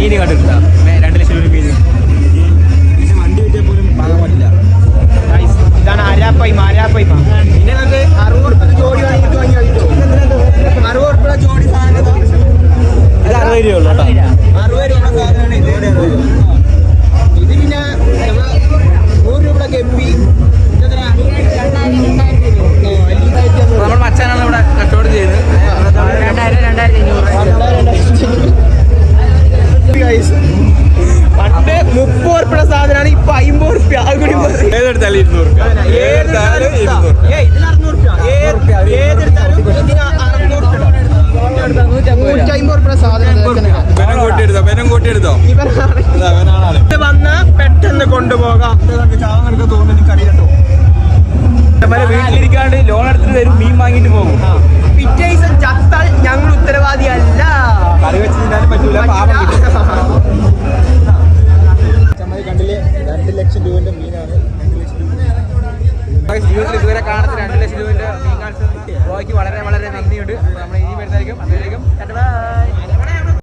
മീൻ കണ്ടിട്ടില്ല 2 ലക്ഷം രൂപ മീൻ വണ്ടി കിട്ടിയാൽ പോലും വാങ്ങാൻ പറ്റില്ല. ഇതാണ് അരാപ്പൈമ. പിന്നെ നമുക്ക് 60 രൂപ ജോഡി വാങ്ങിയിട്ട് വാങ്ങി കഴിച്ചോ. 60 രൂപ ജോഡി സാധനം ഇത് 60 രൂപ ഉള്ളൂ കേട്ടോ. 60 രൂപ സാധനമാണ് ഇത്. ഇത് പിന്നെ 100 രൂപ ഗപ്പി. നമ്മൾ മച്ചാനാണ് ഇവിടെ കച്ചവടം ചെയ്യുന്നത്. 2000 പണ്ട് 30 രൂപ സാധനമാണ്, ഇപ്പൊ 50 രൂപ. ഏതെടുത്താലും 200 രൂപ. ഇതിന് 600 രൂപ. ഏതെടുത്താലും ഇതിന് 600 രൂപ. 150 രൂപ സാധനം കൂട്ടിയെടുത്തോ. ഇത് വന്നാ പെട്ടെന്ന് കൊണ്ടുപോകാം. തോന്നുന്നു എനിക്കറിയാട്ടോ. വീട്ടിലിരിക്കാണ്ട് ലോൺ എടുത്തിട്ട് വരും, മീൻ വാങ്ങിട്ട് പോകും. പിറ്റേ ദിവസം ചത്താൽ ഞങ്ങൾ ഉത്തരവാദിയല്ല. കറി വെച്ച് തിന്നാനും പറ്റൂല, പാപം കിട്ടും. കണ്ടില്ലേ 2 ലക്ഷം രൂപന്റെ മീനാണ്. 2 ലക്ഷം രൂപ ജീവിതത്തിൽ ഇതുവരെ കാണുന്ന 2 ലക്ഷം രൂപന്റെ മീൻ കാണിച്ചത് വളരെ വളരെ നന്ദിയുണ്ട്. നമ്മൾ ഇനി വരുന്നതായിരിക്കും. അതിലേക്കും